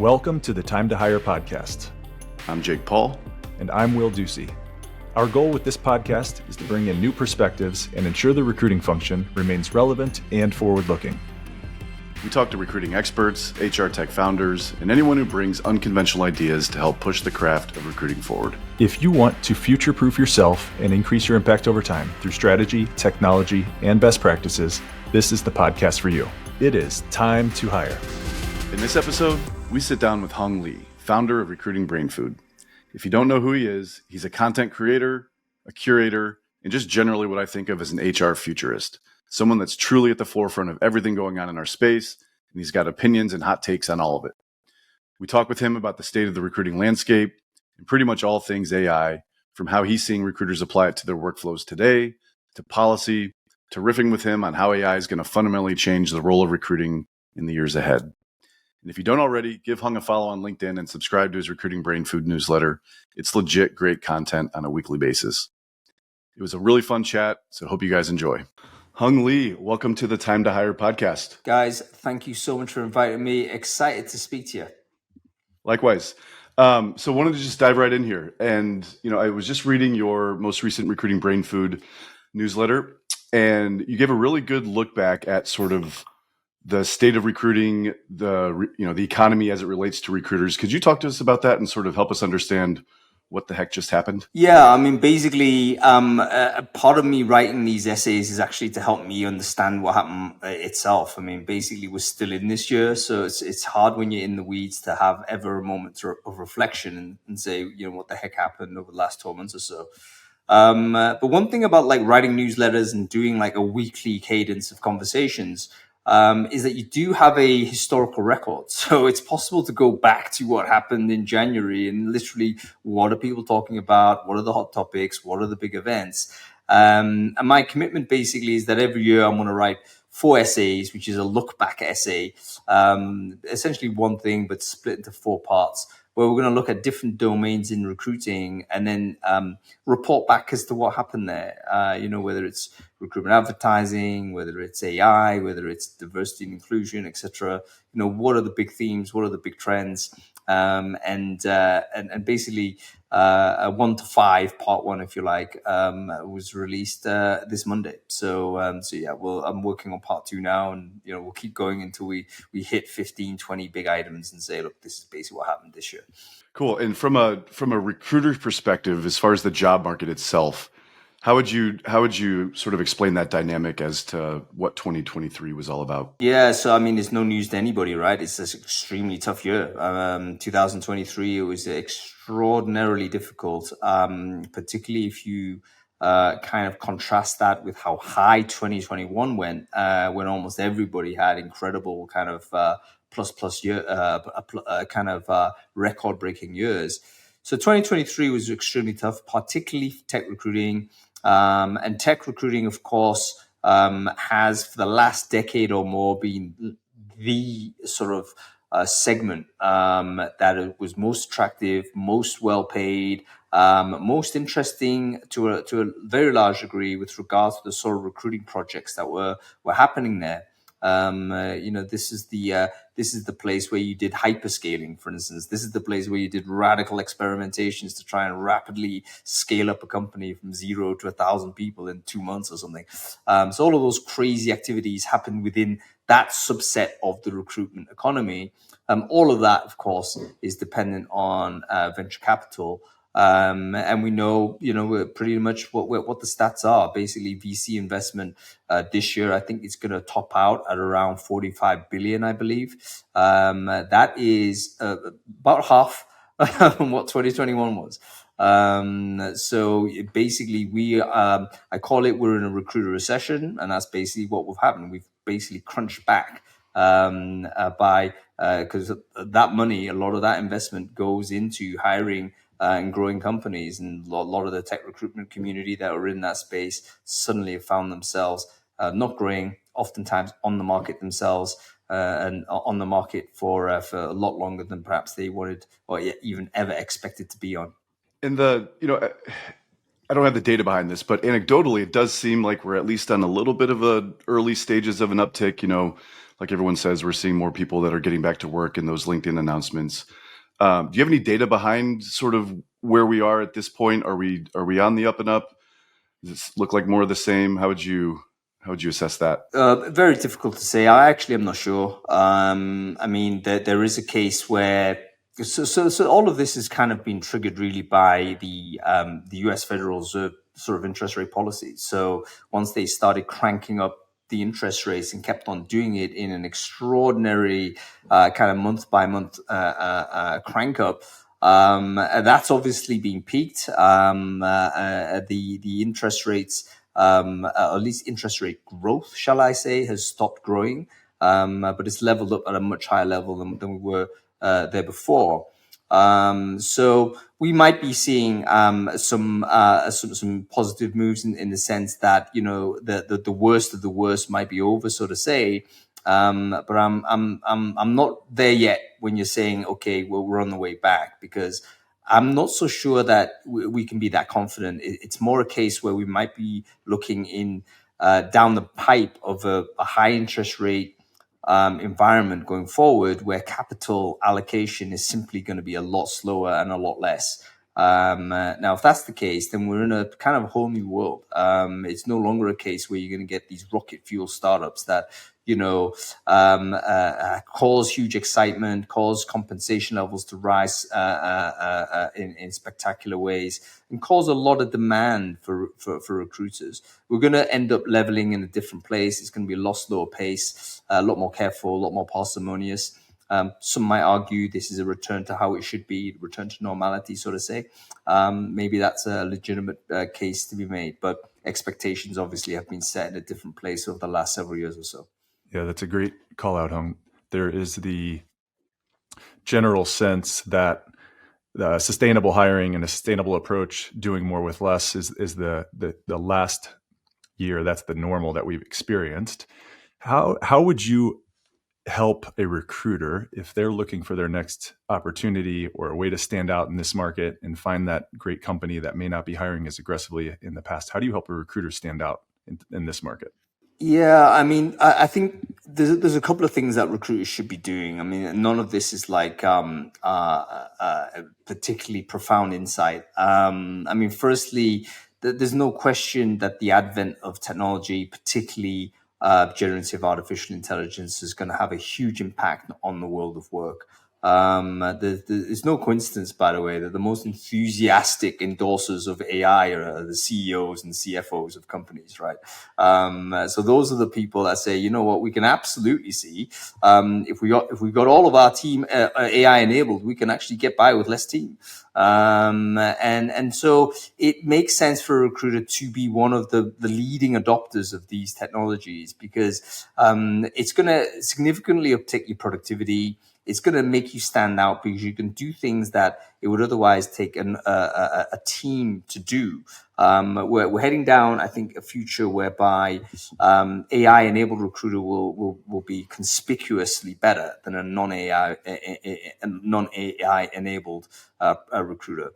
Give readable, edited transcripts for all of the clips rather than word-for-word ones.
Welcome to the Time to Hire podcast. I'm Jake Paul. And I'm Will Ducey. Our goal with this podcast is to bring in new perspectives and ensure the recruiting function remains relevant and forward-looking. We talk to recruiting experts, HR tech founders, and anyone who brings unconventional ideas to help push the craft of recruiting forward. If you want to future-proof yourself and increase your impact over time through strategy, technology, and best practices, this is the podcast for you. It is time to hire. In this episode, we sit down with Hung Lee, founder of Recruiting Brain Food. If you don't know who he is, he's a content creator, a curator, and just generally what I think of as an HR futurist. Someone that's truly at the forefront of everything going on in our space, and he's got opinions and hot takes on all of it. We talk with him about the state of the recruiting landscape and pretty much all things AI, from how he's seeing recruiters apply it to their workflows today, to policy, to riffing with him on how AI is going to fundamentally change the role of recruiting in the years ahead. And if you don't already, give Hung a follow on LinkedIn and subscribe to his Recruiting Brain Food newsletter. It's legit great content on a weekly basis. It was a really fun chat, so hope you guys enjoy. Hung Lee, welcome to the Time to Hire podcast. Guys, thank you so much for inviting me. Excited to speak to you. Likewise. So wanted to just dive right in here. And, I was just reading your most recent Recruiting Brain Food newsletter, and you gave a really good look back at sort of the state of recruiting, the economy as it relates to recruiters. Could you talk to us about that and sort of help us understand what the heck just happened? Yeah, I mean, basically, a part of me writing these essays is actually to help me understand what happened itself. I mean, basically, we're still in this year, so it's hard when you're in the weeds to have ever a moment of reflection and say, what the heck happened over the last 12 months or so. But one thing about like writing newsletters and doing like a weekly cadence of conversations is that you do have a historical record. So it's possible to go back to what happened in January and literally what are people talking about? What are the hot topics? What are the big events? And my commitment basically is that every year I'm going to write 4 essays, which is a look back essay, essentially one thing, but split into 4 parts, where we're going to look at different domains in recruiting and then report back as to what happened there. Whether it's recruitment advertising, whether it's AI, whether it's diversity and inclusion, etc. What are the big themes? What are the big trends? And basically, 1 to 5, part 1, if you like, was released this Monday. So I'm working on part 2 now, and we'll keep going until we hit 15, 20 big items and say, look, this is basically what happened this year. Cool. And from a recruiter's perspective, as far as the job market itself, how would you sort of explain that dynamic as to what 2023 was all about? Yeah, so I mean, it's no news to anybody, right? It's an extremely tough year. 2023, it was extraordinarily difficult, particularly if you kind of contrast that with how high 2021 went, when almost everybody had incredible kind of plus year, kind of record-breaking years. So 2023 was extremely tough, particularly for tech recruiting. And tech recruiting, of course, has for the last decade or more been the sort of segment that was most attractive, most well paid, most interesting to a very large degree with regards to the sort of recruiting projects that were happening there. This is the place where you did hyperscaling, for instance. This is the place where you did radical experimentations to try and rapidly scale up a company from 0 to 1,000 people in 2 months or something. So all of those crazy activities happen within that subset of the recruitment economy. All of that, of course, is dependent on venture capital. And we know, pretty much what the stats are. Basically, VC investment this year, I think it's going to top out at around 45 billion, I believe. That is about half from what 2021 was. So basically, I call it we're in a recruiter recession, and that's basically what will happen. We've basically crunched back because that money, a lot of that investment goes into hiring and growing companies, and a lot of the tech recruitment community that are in that space suddenly have found themselves not growing, oftentimes on the market themselves, and on the market for a lot longer than perhaps they wanted or even ever expected to be on. And I don't have the data behind this, but anecdotally, it does seem like we're at least on a little bit of a early stages of an uptick. Like everyone says, we're seeing more people that are getting back to work in those LinkedIn announcements. Do you have any data behind sort of where we are at this point? Are we on the up and up? Does this look like more of the same? How would you assess that? Very difficult to say. I actually am not sure. I mean, there is a case where so all of this has kind of been triggered really by the U.S. Federal Reserve sort of interest rate policies. So once they started cranking up the interest rates and kept on doing it in an extraordinary kind of month by month crank up. That's obviously been peaked. The interest rates, at least interest rate growth, shall I say, has stopped growing, but it's leveled up at a much higher level than we were there before. So we might be seeing some positive moves in the sense that the worst of the worst might be over, so to say. But I'm not there yet when you're saying, okay, well, we're on the way back, because I'm not so sure that we can be that confident. It's more a case where we might be looking in down the pipe of a high interest rate environment going forward, where capital allocation is simply going to be a lot slower and a lot less. Now, if that's the case, then we're in a kind of whole new world. It's no longer a case where you're going to get these rocket fuel startups that cause huge excitement, cause compensation levels to rise in spectacular ways, and cause a lot of demand for recruiters. We're going to end up leveling in a different place. It's going to be a lot slower pace, a lot more careful, a lot more parsimonious. Some might argue this is a return to how it should be, return to normality, so to say. Maybe that's a legitimate case to be made, but expectations obviously have been set in a different place over the last several years or so. Yeah, that's a great call out, Hung. There is the general sense that the sustainable hiring and a sustainable approach, doing more with less, is the last year. That's the normal that we've experienced. How would you help a recruiter if they're looking for their next opportunity or a way to stand out in this market and find that great company that may not be hiring as aggressively in the past? How do you help a recruiter stand out in this market? Yeah, I mean, I think there's a couple of things that recruiters should be doing. I mean, none of this is like particularly profound insight. I mean, firstly, there's no question that the advent of technology, particularly generative artificial intelligence, is going to have a huge impact on the world of work. It's no coincidence, by the way, that the most enthusiastic endorsers of AI are the CEOs and CFOs of companies, right? So those are the people that say, you know what, we can absolutely see if we got all of our team AI enabled, we can actually get by with less team. And so it makes sense for a recruiter to be one of the leading adopters of these technologies, because it's going to significantly uptick your productivity. It's going to make you stand out because you can do things that it would otherwise take a team to do. We're heading down, I think, a future whereby AI-enabled recruiter will be conspicuously better than a non-AI enabled recruiter.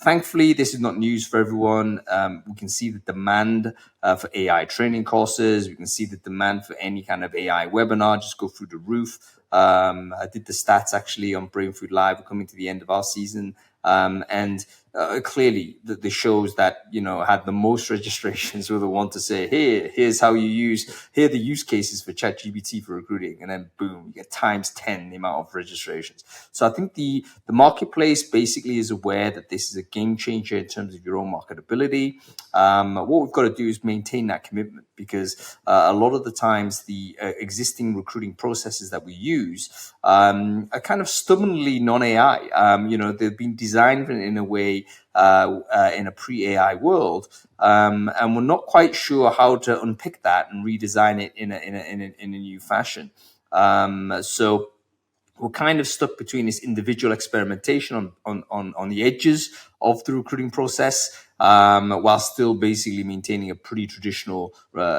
Thankfully, this is not news for everyone. We can see the demand for AI training courses. We can see the demand for any kind of AI webinar just go through the roof. I did the stats actually on Brain Food Live. We're coming to the end of our season. And clearly the shows that, had the most registrations were the one to say, here's how here are the use cases for ChatGPT for recruiting. And then boom, you get times 10 the amount of registrations. So I think the marketplace basically is aware that this is a game changer in terms of your own marketability. What we've got to do is maintain that commitment, because a lot of the times the existing recruiting processes that we use are kind of stubbornly non-AI. They've been designed in a way in a pre-AI world, and we're not quite sure how to unpick that and redesign it in a new fashion. So we're kind of stuck between this individual experimentation on the edges of the recruiting process, while still basically maintaining a pretty traditional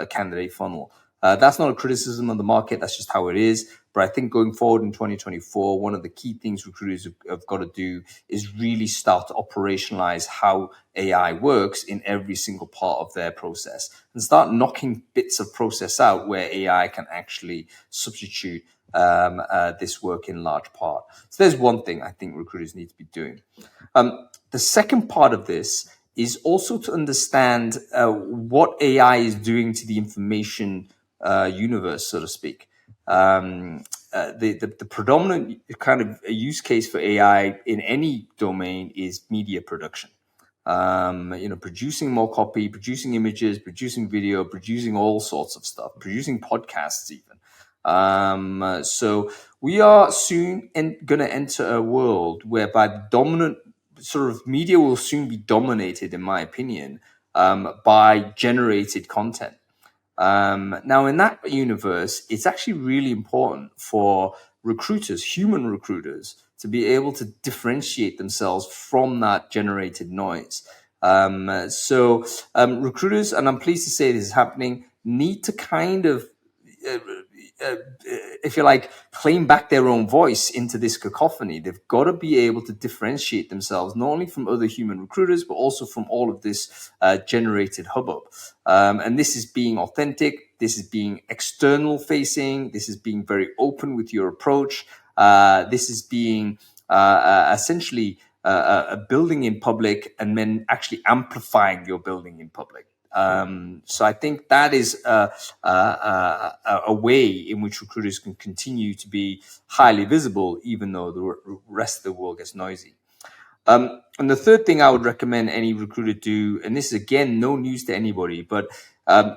candidate funnel. That's not a criticism of the market. That's just how it is. But I think going forward in 2024, one of the key things recruiters have got to do is really start to operationalize how AI works in every single part of their process and start knocking bits of process out where AI can actually substitute this work in large part. So there's one thing I think recruiters need to be doing. The second part of this is also to understand what AI is doing to the information universe, so to speak. The predominant kind of use case for AI in any domain is media production. Producing more copy, producing images, producing video, producing all sorts of stuff, producing podcasts even. So we are soon going to enter a world whereby the dominant sort of media will soon be dominated, in my opinion, by generated content. Now, in that universe, it's actually really important for recruiters, human recruiters, to be able to differentiate themselves from that generated noise. So recruiters, and I'm pleased to say this is happening, need to kind of if you like, claim back their own voice into this cacophony. They've got to be able to differentiate themselves not only from other human recruiters, but also from all of this generated hubbub. And this is being authentic. This is being external facing. This is being very open with your approach. This is being essentially a building in public and then actually amplifying your building in public. So I think that is a way in which recruiters can continue to be highly visible, even though the rest of the world gets noisy. And the third thing I would recommend any recruiter do, and this is again no news to anybody, but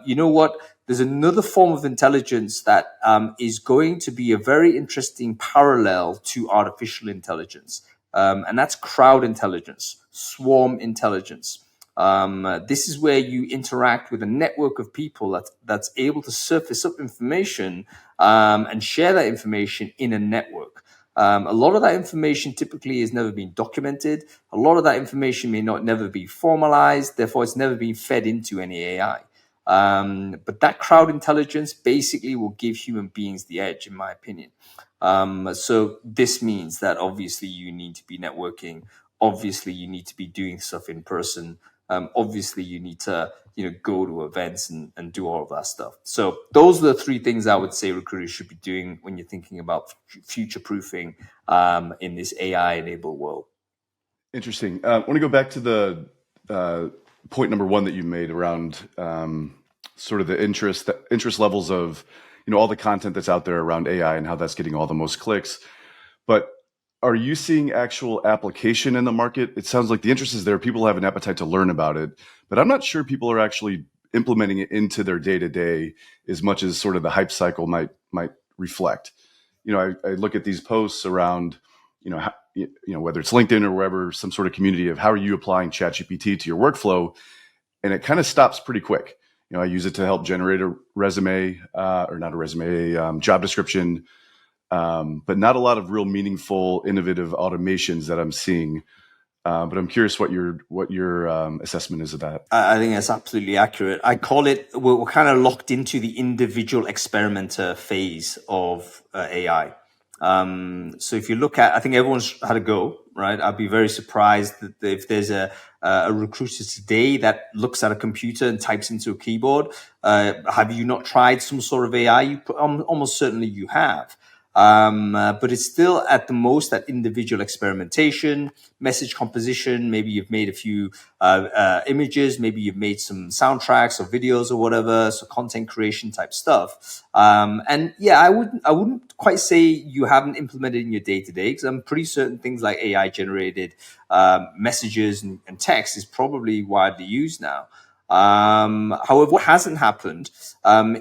you know what? There's another form of intelligence that is going to be a very interesting parallel to artificial intelligence, and that's crowd intelligence, swarm intelligence. This is where you interact with a network of people that's able to surface up information and share that information in a network. A lot of that information typically has never been documented. A lot of that information may never be formalized. Therefore, it's never been fed into any AI. But that crowd intelligence basically will give human beings the edge, in my opinion. So this means that obviously you need to be networking. Obviously, you need to be doing stuff in person. Obviously, you need to go to events and do all of that stuff. So those are the three things I would say recruiters should be doing when you're thinking about future proofing in this AI-enabled world. Interesting. I want to go back to the point number one that you made around sort of the interest levels of all the content that's out there around AI and how that's getting all the most clicks. But are you seeing actual application in the market? It sounds like the interest is there. People have an appetite to learn about it, but I'm not sure people are actually implementing it into their day-to-day as much as sort of the hype cycle might reflect. I look at these posts around, whether it's LinkedIn or wherever, some sort of community of how are you applying ChatGPT to your workflow, and it kind of stops pretty quick. I use it to help generate a resume, or not a resume, a job description. But not a lot of real meaningful, innovative automations that I'm seeing. But I'm curious what your assessment is of that. I think that's absolutely accurate. I call it, we're kind of locked into the individual experimenter phase of AI. So if you look at, I think everyone's had a go, right? I'd be very surprised that if there's a recruiter today that looks at a computer and types into a keyboard, have you not tried some sort of AI? Almost certainly you have. But it's still at the most that individual experimentation, message composition. Maybe you've made a few images, maybe you've made some soundtracks or videos or whatever, so content creation type stuff. And yeah, I wouldn't quite say you haven't implemented in your day-to-day, because I'm pretty certain things like AI generated messages and text is probably widely used now. However, what hasn't happened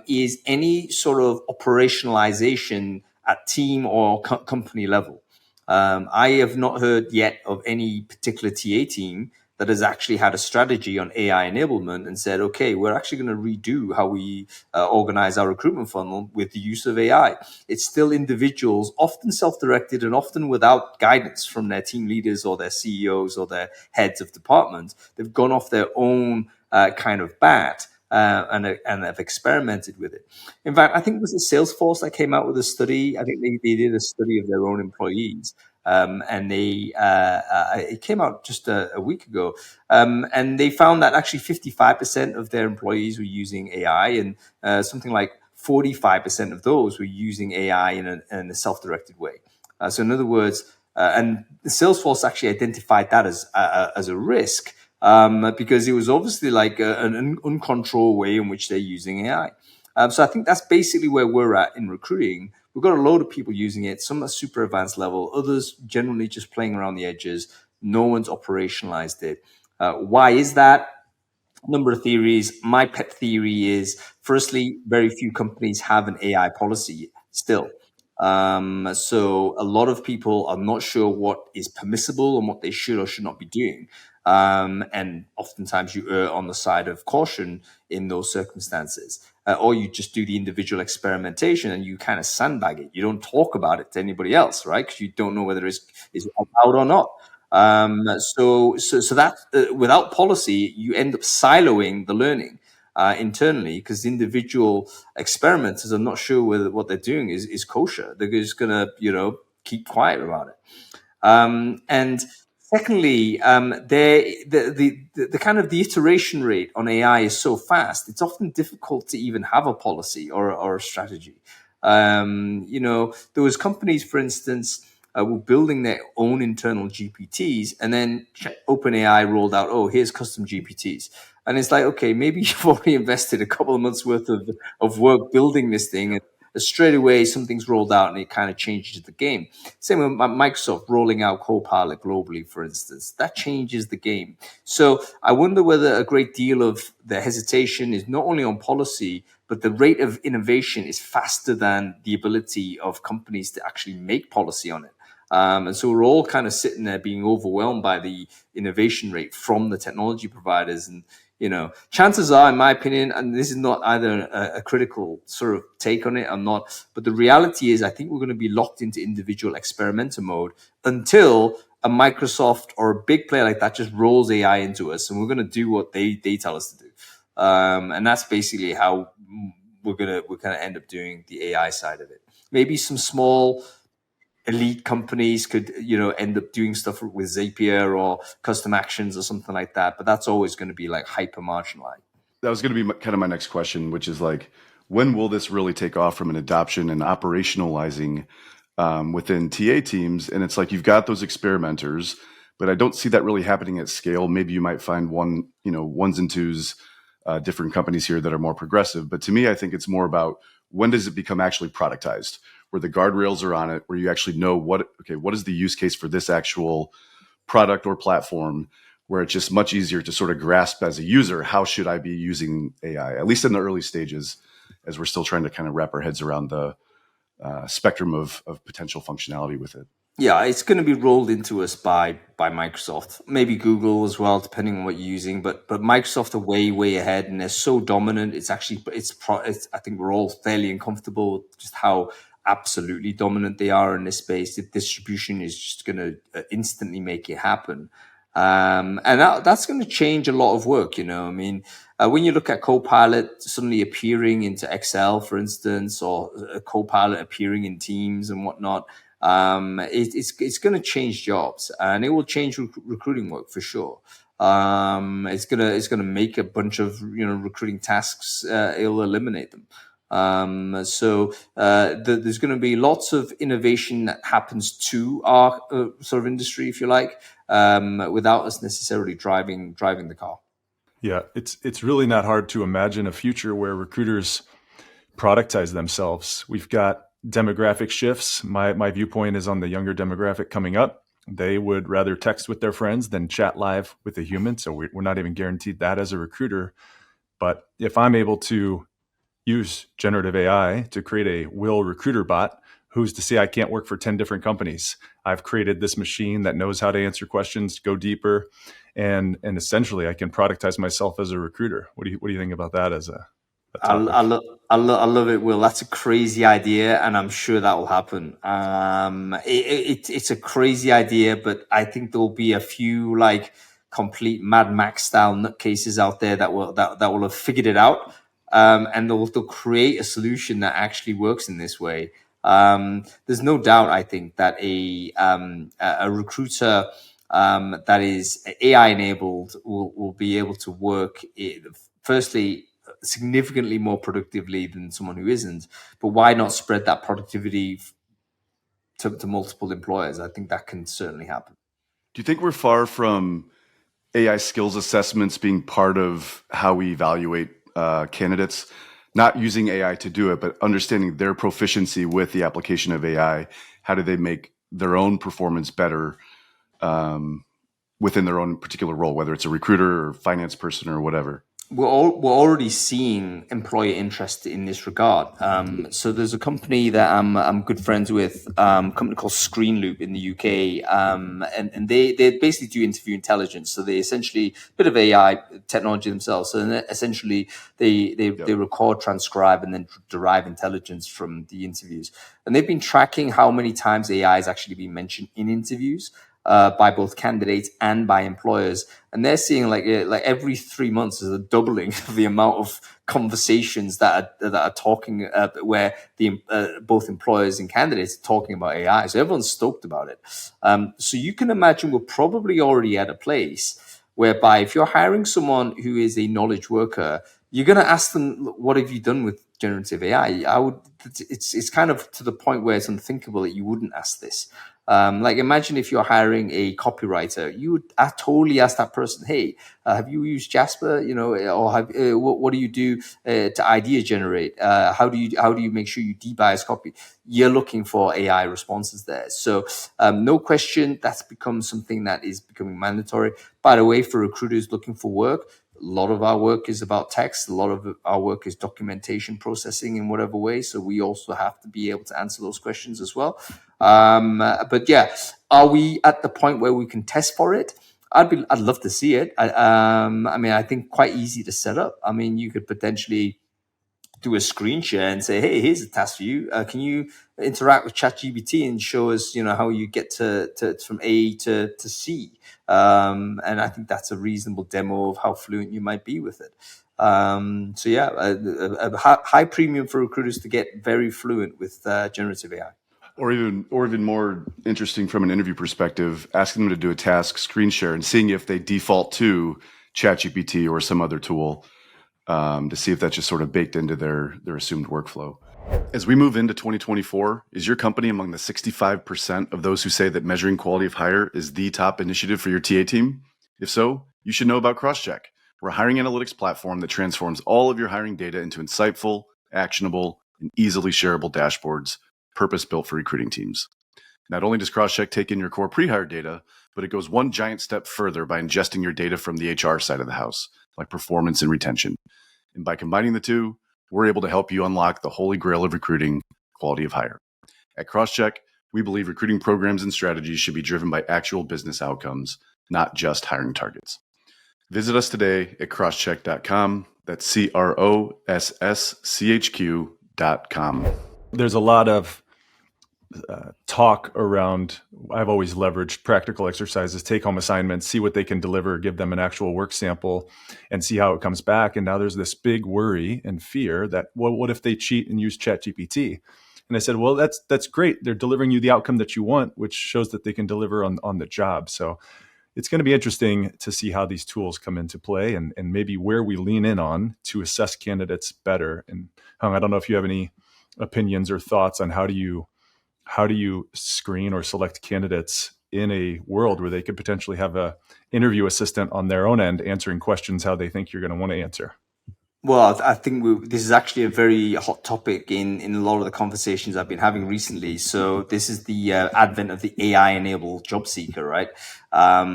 is any sort of operationalization at team or company level. I have not heard yet of any particular TA team that has actually had a strategy on AI enablement and said, okay, we're actually going to redo how we organize our recruitment funnel with the use of AI. It's still individuals, often self-directed and often without guidance from their team leaders or their CEOs or their heads of departments. They've gone off their own kind of bat and have experimented with it. In fact, I think it was the Salesforce that came out with a study. I think they did a study of their own employees. And it came out just a week ago, and they found that actually 55% of their employees were using AI, and something like 45% of those were using AI in a self-directed way. So in other words, and Salesforce actually identified that as a risk, because it was obviously like an uncontrolled way in which they're using AI. So I think that's basically where we're at in recruiting. We've got a load of people using it. Some are super advanced level, others generally just playing around the edges. No one's operationalized it. Why is that? Number of theories. My pet theory is, firstly, very few companies have an AI policy still. So a lot of people are not sure what is permissible and what they should or should not be doing. And oftentimes you err on the side of caution in those circumstances. Or you just do the individual experimentation and you kind of sandbag it. You don't talk about it to anybody else, right? Because you don't know whether it's allowed or not. So that without policy, you end up siloing the learning internally, because individual experimenters are not sure whether what they're doing is kosher. They're just gonna, keep quiet about it. And secondly, the kind of the iteration rate on AI is so fast. It's often difficult to even have a policy or a strategy. There was companies, for instance, were building their own internal GPTs, and then OpenAI rolled out, oh, here's custom GPTs. And it's like, okay, maybe you've already invested a couple of months worth of work building this thing, and straight away something's rolled out and it kind of changes the game. Same with Microsoft rolling out Copilot globally, for instance. That changes the game. So I wonder whether a great deal of the hesitation is not only on policy, but the rate of innovation is faster than the ability of companies to actually make policy on it. And so we're all kind of sitting there being overwhelmed by the innovation rate from the technology providers. And, chances are, in my opinion, and this is not either a critical sort of take on it or not, but the reality is I think we're going to be locked into individual experimenter mode until a Microsoft or a big player like that just rolls AI into us, and we're going to do what they tell us to do. And that's basically how we're going to end up doing the AI side of it. Maybe some small elite companies could, end up doing stuff with Zapier or custom actions or something like that. But that's always going to be like hyper marginalized. That was going to be kind of my next question, which is like, when will this really take off from an adoption and operationalizing within TA teams? And it's like, you've got those experimenters, but I don't see that really happening at scale. Maybe you might find ones and twos, different companies here that are more progressive. But to me, I think it's more about, when does it become actually productized, where the guardrails are on it, where you actually know what is the use case for this actual product or platform, where it's just much easier to sort of grasp as a user, how should I be using AI, at least in the early stages, as we're still trying to kind of wrap our heads around the spectrum of potential functionality with it. Yeah, it's going to be rolled into us by Microsoft, maybe Google as well, depending on what you're using. But Microsoft are way ahead, and they're so dominant. It's I think we're all fairly uncomfortable with just how absolutely dominant they are in this space. The distribution is just going to instantly make it happen. And that's going to change a lot of work, when you look at Copilot suddenly appearing into Excel, for instance, or a Copilot appearing in Teams and whatnot, it's going to change jobs, and it will change recruiting work for sure. It's gonna make a bunch of recruiting tasks. It'll eliminate them. So there's going to be lots of innovation that happens to our sort of industry, if you like, without us necessarily driving the car. Yeah, it's really not hard to imagine a future where recruiters productize themselves. We've got demographic shifts. My viewpoint is on the younger demographic coming up. They would rather text with their friends than chat live with a human. So we're not even guaranteed that as a recruiter. But if I'm able to use generative AI to create a Will recruiter bot, who's to say I can't work for 10 different companies? I've created this machine that knows how to answer questions, go deeper, and essentially I can productize myself as a recruiter. What do you think about that as a topic? I love it, Will. That's a crazy idea, and I'm sure that will happen. It's a crazy idea, but I think there'll be a few complete Mad Max style nutcases out there that will have figured it out, and they'll create a solution that actually works in this way. There's no doubt, I think, that a recruiter that is AI enabled will be able to work firstly significantly more productively than someone who isn't. But why not spread that productivity to multiple employers? I think that can certainly happen. Do you think we're far from AI skills assessments being part of how we evaluate candidates? Not using AI to do it, but understanding their proficiency with the application of AI. How do they make their own performance better within their own particular role, whether it's a recruiter or finance person or whatever? We're already seeing employer interest in this regard. So there's a company that I'm good friends with, a company called Screenloop in the UK, and they basically do interview intelligence. So they essentially bit of AI technology themselves. So essentially they record, transcribe, and then derive intelligence from the interviews. And they've been tracking how many times AI has actually been mentioned in interviews. By both candidates and by employers, and they're seeing like every 3 months is a doubling of the amount of conversations that are talking where the both employers and candidates are talking about AI. So everyone's stoked about it. So you can imagine we're probably already at a place whereby if you're hiring someone who is a knowledge worker, you're going to ask them, "What have you done with generative AI?" It's kind of to the point where it's unthinkable that you wouldn't ask this. Like imagine if you're hiring a copywriter, you would totally ask that person, "Hey, have you used Jasper? Or what do you do to idea generate? How do you make sure you debias copy?" You're looking for AI responses there. So no question, that's become something that is becoming mandatory. By the way, for recruiters looking for work, a lot of our work is about text. A lot of our work is documentation processing in whatever way. So we also have to be able to answer those questions as well. But yeah, are we at the point where we can test for it? I'd love to see it. I think quite easy to set up. I mean, you could potentially do a screen share and say, "Hey, here's a task for you. Can you interact with ChatGPT and show us, how you get to from A to C?" And I think that's a reasonable demo of how fluent you might be with it. So yeah, a high premium for recruiters to get very fluent with generative AI. Or even more interesting from an interview perspective, asking them to do a task screen share and seeing if they default to ChatGPT or some other tool to see if that's just sort of baked into their assumed workflow. As we move into 2024, is your company among the 65% of those who say that measuring quality of hire is the top initiative for your TA team? If so, you should know about Crosscheck. We're a hiring analytics platform that transforms all of your hiring data into insightful, actionable, and easily shareable dashboards purpose-built for recruiting teams. Not only does Crosscheck take in your core pre-hire data, but it goes one giant step further by ingesting your data from the HR side of the house, like performance and retention. And by combining the two, we're able to help you unlock the holy grail of recruiting, quality of hire. At Crosscheck, we believe recruiting programs and strategies should be driven by actual business outcomes, not just hiring targets. Visit us today at crosscheck.com. That's CROSSCHQ.com. There's a lot of talk around, I've always leveraged practical exercises, take home assignments, see what they can deliver, give them an actual work sample and see how it comes back. And now there's this big worry and fear that, well, what if they cheat and use ChatGPT? And I said, well, that's great. They're delivering you the outcome that you want, which shows that they can deliver on the job. So it's going to be interesting to see how these tools come into play and maybe where we lean in on to assess candidates better. And Hung, I don't know if you have any opinions or thoughts on how do you screen or select candidates in a world where they could potentially have a interview assistant on their own end answering questions how they think you're going to want to answer? Well, I think this is actually a very hot topic in a lot of the conversations I've been having recently. So this is the advent of the AI-enabled job seeker, right? How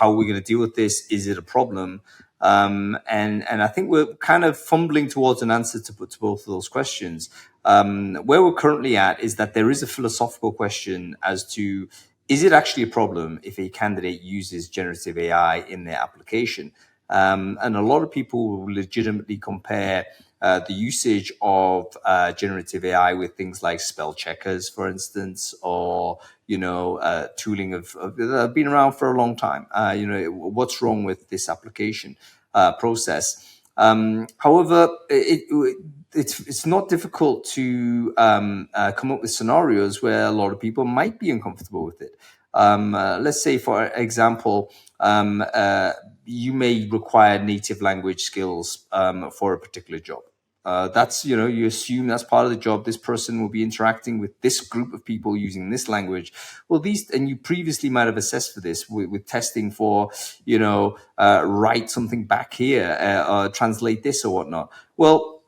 are we going to deal with this? Is it a problem? And I think we're kind of fumbling towards an answer to both of those questions. Where we're currently at is that there is a philosophical question as to, is it actually a problem if a candidate uses generative AI in their application? And a lot of people will legitimately compare the usage of generative AI with things like spell checkers, for instance, or tooling that have been around for a long time. What's wrong with this application process? However, it's not difficult to come up with scenarios where a lot of people might be uncomfortable with it. Let's say, for example, you may require native language skills for a particular job. That's, you assume that's part of the job. This person will be interacting with this group of people using this language. Well, and you previously might have assessed for this with testing for, write something back here, or translate this or whatnot. Well,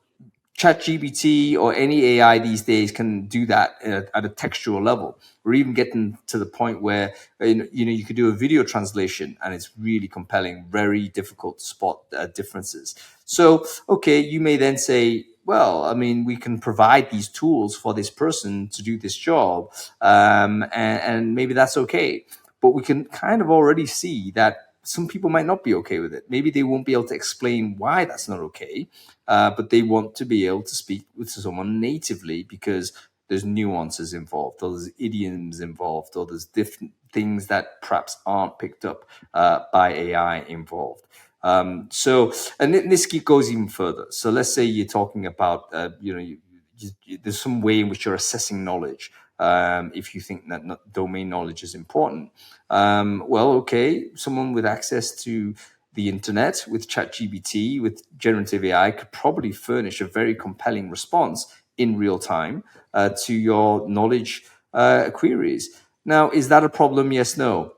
ChatGPT or any AI these days can do that at a textual level, or even getting to the point where you could do a video translation and it's really compelling, very difficult to spot differences. So, okay, you may then say, well, I mean, we can provide these tools for this person to do this job, and maybe that's okay. But we can kind of already see that some people might not be okay with it. Maybe they won't be able to explain why that's not okay, but they want to be able to speak with someone natively because there's nuances involved, or there's idioms involved, or there's different things that perhaps aren't picked up by AI involved. And this goes even further. So let's say you're talking about, there's some way in which you're assessing knowledge. If you think that domain knowledge is important, someone with access to the internet, with ChatGPT, with generative AI, could probably furnish a very compelling response in real time to your knowledge queries. Now, is that a problem? Yes, no.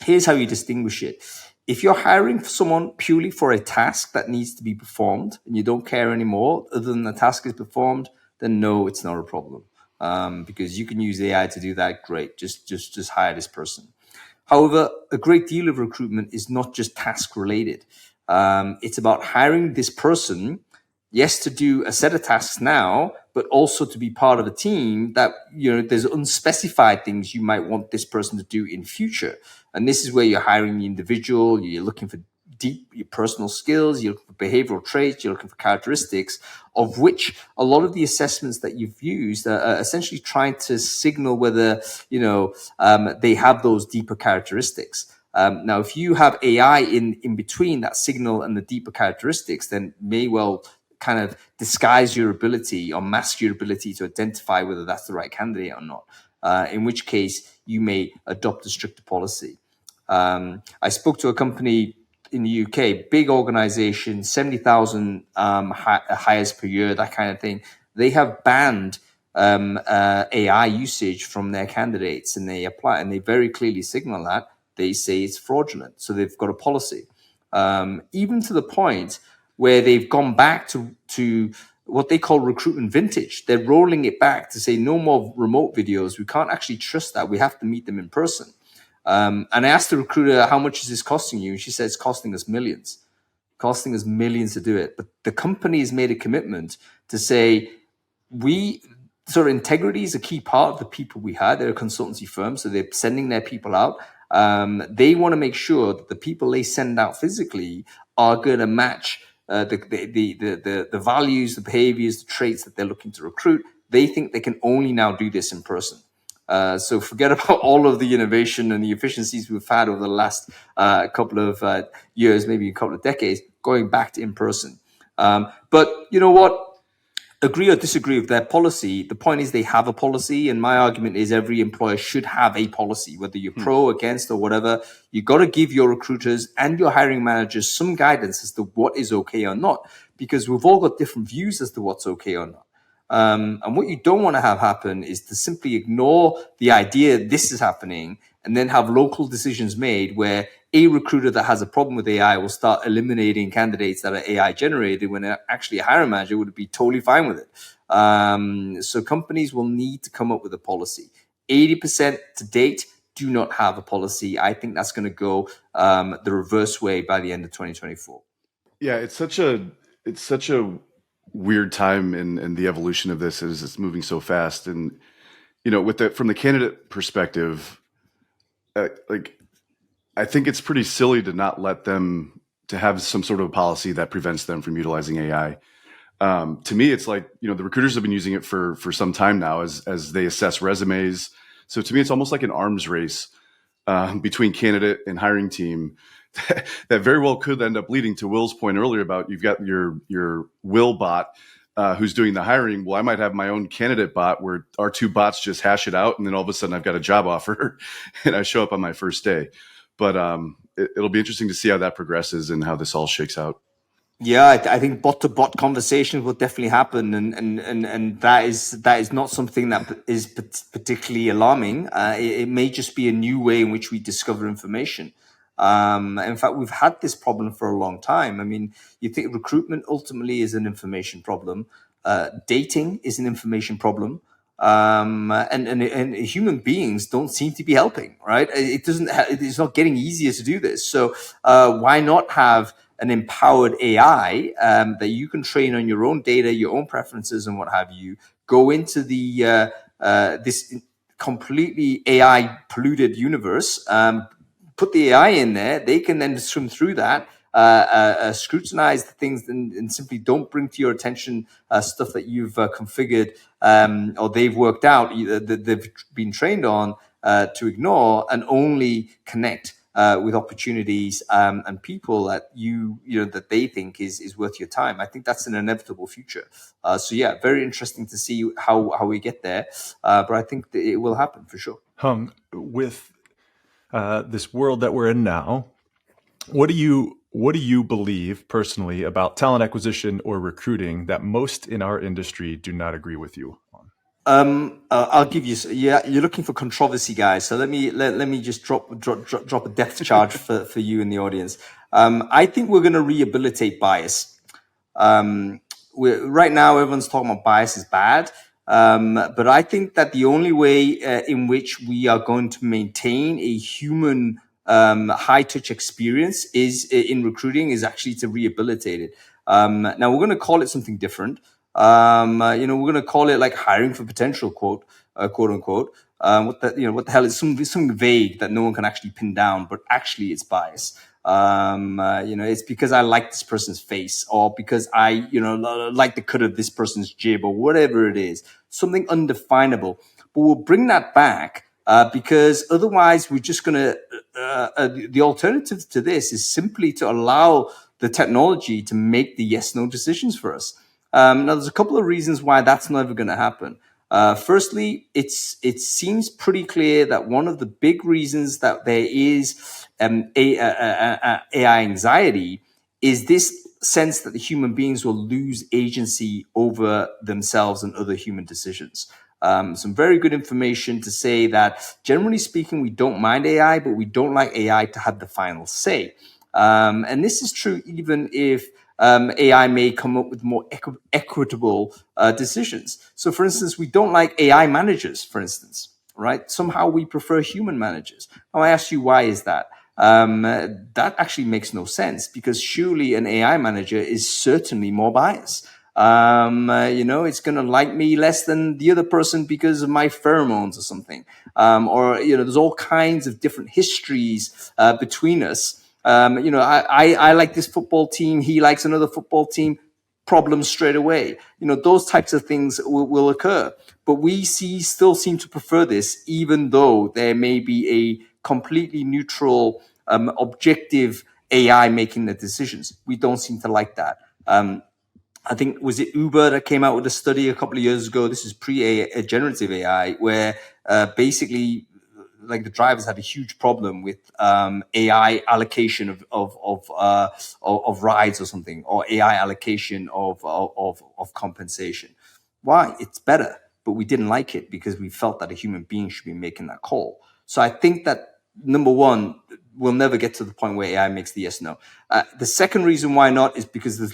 Here's how you distinguish it. If you're hiring for someone purely for a task that needs to be performed and you don't care anymore other than the task is performed, then no, it's not a problem. Because you can use AI to do that, great. Just hire this person. However, a great deal of recruitment is not just task related. It's about hiring this person, yes, to do a set of tasks now, but also to be part of a team that, there's unspecified things you might want this person to do in future. And this is where you're hiring the individual, you're looking for deep personal skills, you're looking for behavioral traits, you're looking for characteristics, of which a lot of the assessments that you've used are essentially trying to signal whether, they have those deeper characteristics. Now, if you have AI in between that signal and the deeper characteristics, then may well kind of disguise your ability or mask your ability to identify whether that's the right candidate or not, in which case you may adopt a stricter policy. I spoke to a company in the UK, big organization, 70,000 hires per year, that kind of thing. They have banned AI usage from their candidates, and they apply, and they very clearly signal that. They say it's fraudulent. So they've got a policy, even to the point where they've gone back to what they call recruitment vintage. They're rolling it back to say no more remote videos. We can't actually trust that. We have to meet them in person. And I asked the recruiter, how much is this costing you? And she said, it's costing us millions to do it. But the company has made a commitment to say, integrity is a key part of the people we had. They're a consultancy firm, so they're sending their people out. They want to make sure that the people they send out physically are going to match the values, the behaviors, the traits that they're looking to recruit. They think they can only now do this in person. So forget about all of the innovation and the efficiencies we've had over the last couple of years, maybe a couple of decades, going back to in person. But you know what? Agree or disagree with their policy, the point is they have a policy, and my argument is every employer should have a policy, whether you're pro, against, or whatever. You got to give your recruiters and your hiring managers some guidance as to what is okay or not, because we've all got different views as to what's okay or not. And what you don't want to have happen is to simply ignore the idea this is happening and then have local decisions made where a recruiter that has a problem with AI will start eliminating candidates that are AI generated when actually a hiring manager would be totally fine with it. So companies will need to come up with a policy. 80% to date do not have a policy. I think that's going to go the reverse way by the end of 2024. Yeah, it's such a weird time in the evolution of this as it's moving so fast. And, from the candidate perspective, I think it's pretty silly to not let them to have some sort of policy that prevents them from utilizing AI. To me, it's like, the recruiters have been using it for some time now as they assess resumes. So to me, it's almost like an arms race between candidate and hiring team that very well could end up leading to Will's point earlier about you've got your Will bot who's doing the hiring. Well, I might have my own candidate bot where our two bots just hash it out, and then all of a sudden I've got a job offer and I show up on my first day. But it'll be interesting to see how that progresses and how this all shakes out. Yeah, I think bot to bot conversations will definitely happen, and that is not something that is particularly alarming. It may just be a new way in which we discover information. In fact, we've had this problem for a long time. I mean, you think recruitment ultimately is an information problem. Dating is an information problem. And human beings don't seem to be helping, right? It's not getting easier to do this. So why not have an empowered AI that you can train on your own data, your own preferences, and what have you? Go into the this completely AI polluted universe. Put the AI in there. They can then swim through that. Scrutinize the things and simply don't bring to your attention stuff that you've configured or they've worked out, that they've been trained on to ignore, and only connect with opportunities and people that that they think is worth your time. I think that's an inevitable future. So yeah, very interesting to see how we get there. But I think that it will happen for sure. Hung, with this world that we're in now, what do you believe personally about talent acquisition or recruiting that most in our industry do not agree with you on? I'll give you. Yeah, you're looking for controversy, guys. So let me just drop a depth charge for you in the audience. I think we're going to rehabilitate bias. Right now, everyone's talking about bias is bad. But I think that the only way in which we are going to maintain a human high touch experience is in recruiting is actually to rehabilitate it. Now we're going to call it something different. We're going to call it like hiring for potential, quote unquote. What the hell is something vague that no one can actually pin down, but actually it's bias. It's because I like this person's face, or because I, like the cut of this person's jib, or whatever it is, something undefinable. But we'll bring that back because otherwise we're just going to, the alternative to this is simply to allow the technology to make the yes-no decisions for us. Now, there's a couple of reasons why that's never going to happen. Firstly, it seems pretty clear that one of the big reasons that there is AI anxiety is this sense that the human beings will lose agency over themselves and other human decisions. Some very good information to say that, generally speaking, we don't mind AI, but we don't like AI to have the final say. And this is true even if AI may come up with more equitable decisions. So, for instance, we don't like AI managers, for instance, right? Somehow we prefer human managers. Now, I ask you, why is that? That actually makes no sense, because surely an AI manager is certainly more biased. It's going to like me less than the other person because of my pheromones or something. There's all kinds of different histories between us. I like this football team. He likes another football team. Problems straight away. Those types of things will occur. But we still seem to prefer this, even though there may be a completely neutral, objective AI making the decisions. We don't seem to like that. I think, was it Uber that came out with a study a couple of years ago? This is pre-generative AI, where basically, like, the drivers had a huge problem with AI allocation of rides or something, or AI allocation of compensation. Why? It's better, but we didn't like it because we felt that a human being should be making that call. So I think that, number one, we'll never get to the point where AI makes the yes no. The second reason why not is because the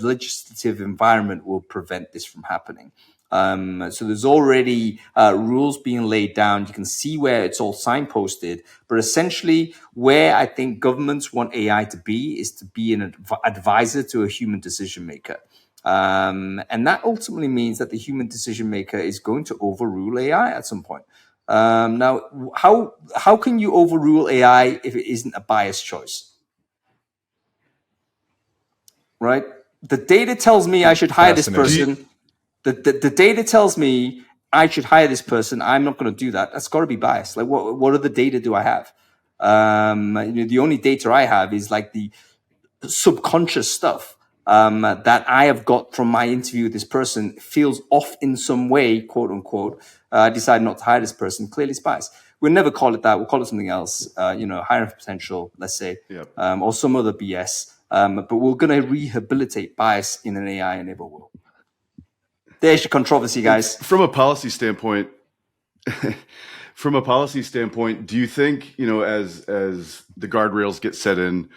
legislative environment will prevent this from happening. So there's already rules being laid down. You can see where it's all signposted. But essentially, where I think governments want AI to be is to be an advisor to a human decision maker. And that ultimately means that the human decision maker is going to overrule AI at some point. Now, how can you overrule AI if it isn't a biased choice? right? The data tells me I should hire this Fascinating. person. The data tells me I should hire this person. I'm not going to do that. That's got to be biased. Like, what other data do I have? The only data I have is like the subconscious stuff that I have got from my interview with this person feels off in some way, quote unquote. I decide not to hire this person. Clearly, it's bias. We'll never call it that. We'll call it something else. Hiring for potential, let's say, Yep. or some other BS. But we're going to rehabilitate bias in an AI-enabled world. There's your controversy, guys. From a policy standpoint, do you think, as the guardrails get set in,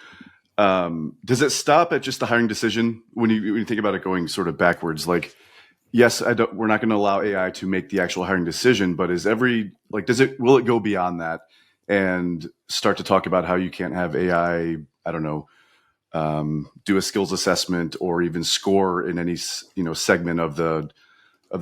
does it stop at just the hiring decision when you think about it going sort of backwards? Like, yes, we're not going to allow AI to make the actual hiring decision, but will it go beyond that and start to talk about how you can't have AI, I don't know, do a skills assessment or even score in any segment of the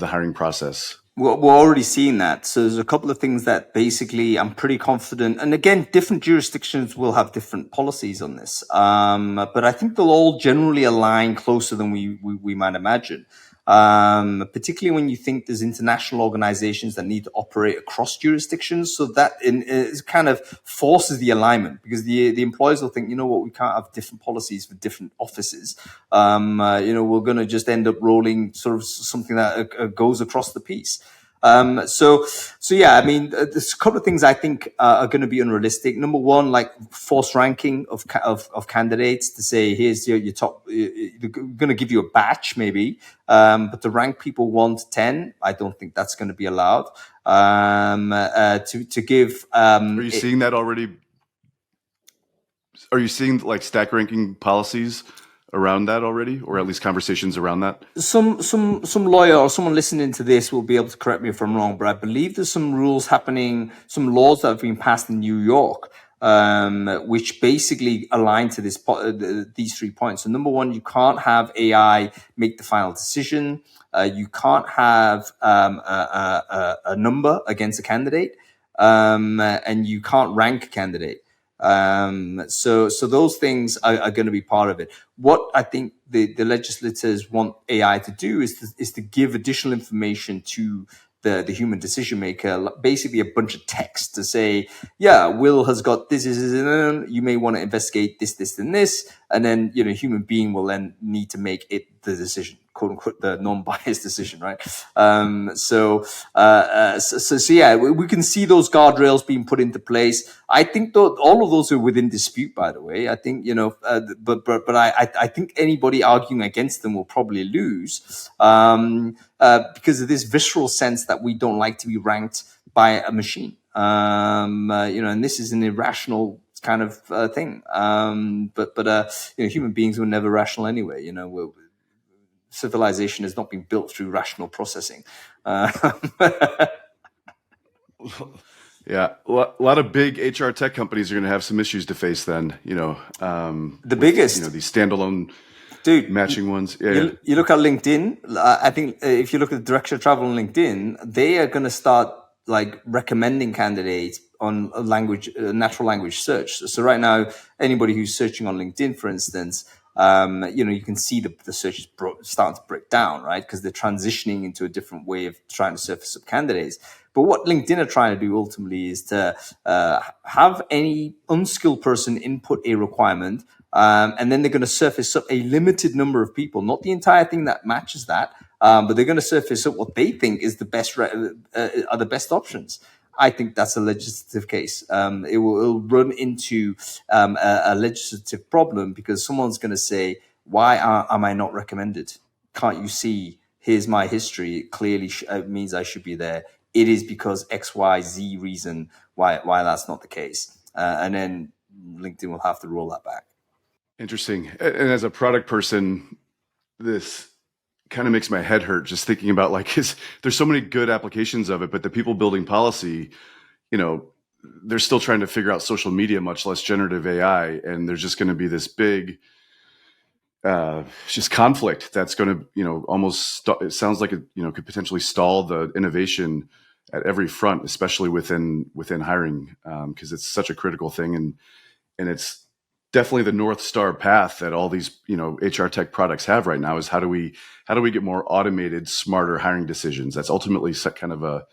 hiring process? We're already seeing that. So there's a couple of things that basically I'm pretty confident. And again, different jurisdictions will have different policies on this. But I think they'll all generally align closer than we might imagine. Particularly when you think there's international organizations that need to operate across jurisdictions. So that it kind of forces the alignment, because the employers will think, we can't have different policies for different offices. We're going to just end up rolling sort of something that goes across the piece. So yeah, I mean, there's a couple of things I think are going to be unrealistic. Number one, like forced ranking of candidates to say, here's your top, they're going to give you a batch maybe, but to rank people 1 to 10, I don't think that's going to be allowed. To give, are you seeing that already? Are you seeing like stack ranking policies around that already, or at least conversations around that? Some lawyer or someone listening to this will be able to correct me if I'm wrong, but I believe there's some rules happening, some laws that have been passed in New York, which basically align to these 3 points. So number one, you can't have AI make the final decision. You can't have a number against a candidate, and you can't rank a candidate. So those things are going to be part of it. What I think the legislators want AI to do is to give additional information to the human decision maker, basically a bunch of text to say, yeah, Will has got this, you may want to investigate this, and this, and then human being will then need to make it the decision, quote unquote, the non-biased decision, right? So yeah, we can see those guardrails being put into place. I think all of those are within dispute, by the way. I think but I think anybody arguing against them will probably lose, because of this visceral sense that we don't like to be ranked by a machine. And this is an irrational kind of thing. But human beings were never rational anyway. Civilization has not been built through rational processing. Yeah, a lot of big HR tech companies are going to have some issues to face then. The biggest, these standalone matching ones. Yeah, you look at LinkedIn. I think if you look at the direction of travel on LinkedIn, they are going to start like recommending candidates on natural language search. So right now, anybody who's searching on LinkedIn, for instance, you can see the search is starting to break down, right? Because they're transitioning into a different way of trying to surface up candidates. But what LinkedIn are trying to do ultimately is to have any unskilled person input a requirement, and then they're going to surface up a limited number of people, not the entire thing that matches that, but they're going to surface up what they think is the best are the best options. I think that's a legislative case. It'll run into a legislative problem, because someone's going to say, why am I not recommended? Can't you see? Here's my history. It clearly means I should be there. It is because X, Y, Z reason why that's not the case. And then LinkedIn will have to roll that back. Interesting. And as a product person, this kind of makes my head hurt just thinking about there's so many good applications of it, but the people building policy, they're still trying to figure out social media, much less generative AI. And there's just going to be this big, just conflict that's going to, almost, it sounds like it, could potentially stall the innovation at every front, especially within hiring, because it's such a critical thing. And it's definitely the North Star path that all these, HR tech products have right now is how do we get more automated, smarter hiring decisions? That's ultimately kind of the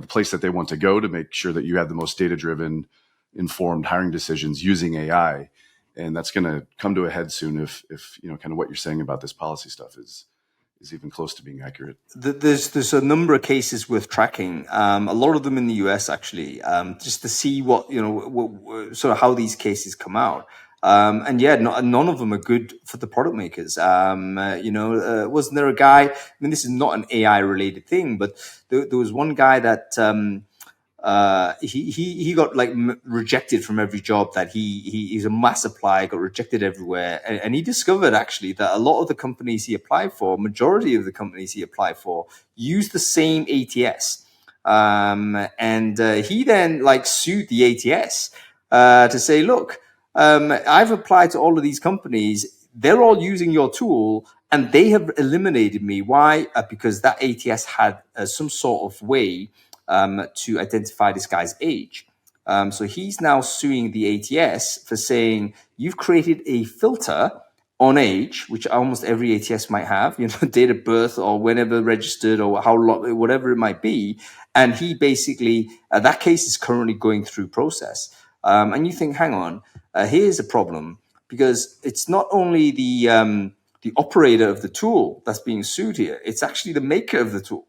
place that they want to go to make sure that you have the most data-driven, informed hiring decisions using AI. And that's going to come to a head soon if kind of what you're saying about this policy stuff is even close to being accurate. There's a number of cases worth tracking. A lot of them in the US actually, just to see what sort of how these cases come out. And yeah, none of them are good for the product makers. Wasn't there a guy? I mean, this is not an AI related thing, but there was one guy that he got like rejected from every job that he's a mass applier, got rejected everywhere, and he discovered actually that a lot of the companies he applied for, majority of the companies he applied for, use the same ATS, and he then like sued the ATS to say, look, I've applied to all of these companies, they're all using your tool, and they have eliminated me. Why? Because that ATS had some sort of way to identify this guy's age. So he's now suing the ATS for saying you've created a filter on age, which almost every ATS might have, date of birth or whenever registered or how long, whatever it might be. And he basically, that case is currently going through process. And you think, hang on, here's a problem, because it's not only the operator of the tool that's being sued here, it's actually the maker of the tool.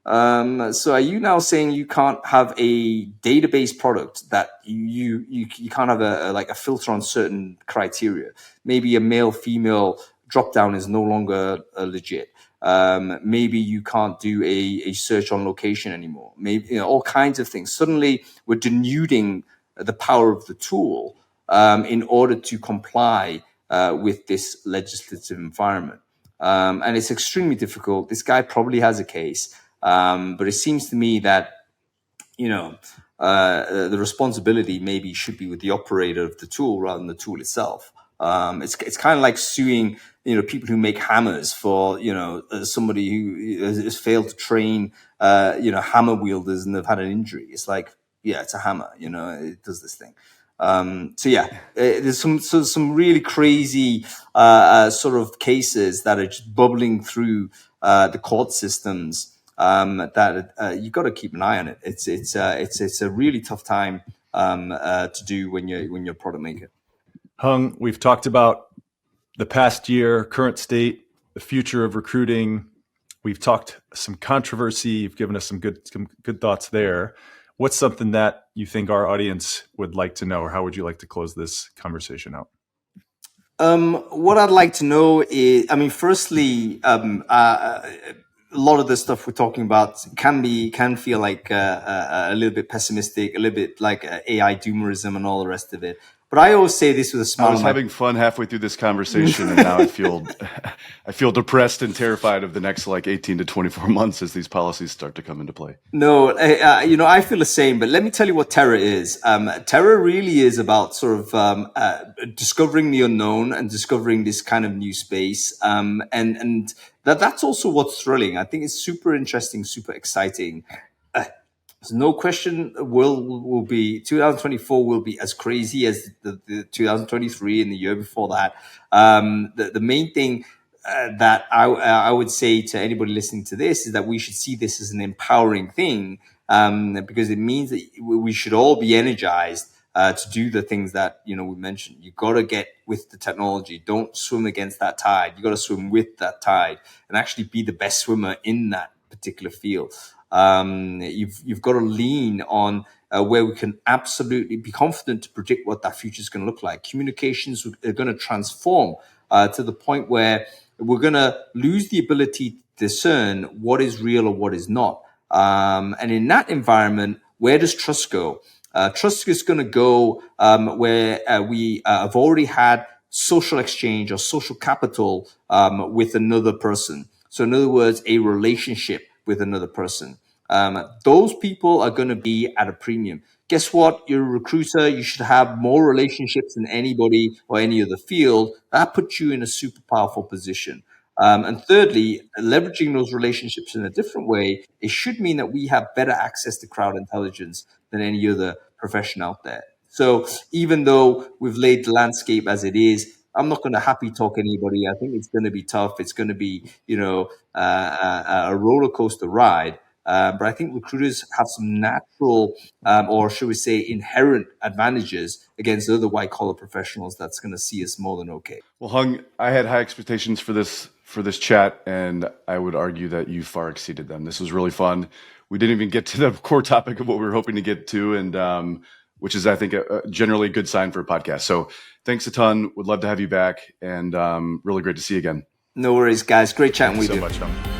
So are you now saying you can't have a database product that you can't have a filter on certain criteria? Maybe a male female drop down is no longer legit. Maybe you can't do a search on location anymore. Maybe all kinds of things. Suddenly we're denuding the power of the tool in order to comply with this legislative environment. And it's extremely difficult. This guy probably has a case. But it seems to me that, the responsibility maybe should be with the operator of the tool rather than the tool itself. It's kind of like suing, people who make hammers for, somebody who has failed to train, hammer wielders and they've had an injury. It's like, yeah, it's a hammer, it does this thing. There's some really crazy sort of cases that are just bubbling through the court systems. That you've got to keep an eye on it. It's a really tough time to do when you're a product maker. Hung, we've talked about the past year, current state, the future of recruiting. We've talked some controversy. You've given us some good thoughts there. What's something that you think our audience would like to know, or how would you like to close this conversation out? What I'd like to know is, firstly, a lot of the stuff we're talking about can feel like a little bit pessimistic, a little bit like AI doomerism and all the rest of it. But I always say this with a smile. I was having fun halfway through this conversation, and now I feel depressed and terrified of the next 18 to 24 months as these policies start to come into play. No, I feel the same. But let me tell you what Terra is. Terra really is about sort of discovering the unknown and discovering this kind of new space. And that's also what's thrilling. I think it's super interesting, super exciting. There's no question will be 2024 will be as crazy as the 2023 and the year before that. The main thing that I would say to anybody listening to this is that we should see this as an empowering thing, because it means that we should all be energized to do the things that we mentioned. You got to get with the technology. Don't swim against that tide. You got to swim with that tide and actually be the best swimmer in that particular field. You've got to lean on where we can absolutely be confident to predict what that future is going to look like. Communications are going to transform to the point where we're going to lose the ability to discern what is real or what is not. And in that environment, where does trust go? Trust is going to go where we have already had social exchange or social capital with another person. So in other words, a relationship with another person. Those people are going to be at a premium. Guess what? You're a recruiter. You should have more relationships than anybody or any other field. That puts you in a super powerful position. And thirdly, leveraging those relationships in a different way, it should mean that we have better access to crowd intelligence than any other profession out there. So even though we've laid the landscape as it is, I'm not going to happy talk anybody. I think it's going to be tough. It's going to be, a roller coaster ride. But I think recruiters have some natural, or should we say, inherent advantages against other white collar professionals. That's going to see us more than okay. Well, Hung, I had high expectations for this chat, and I would argue that you far exceeded them. This was really fun. We didn't even get to the core topic of what we were hoping to get to, and which is, I think, generally a good sign for a podcast. So thanks a ton. Would love to have you back, and really great to see you again. No worries, guys. Great chatting with Thank you. you so much, Hung.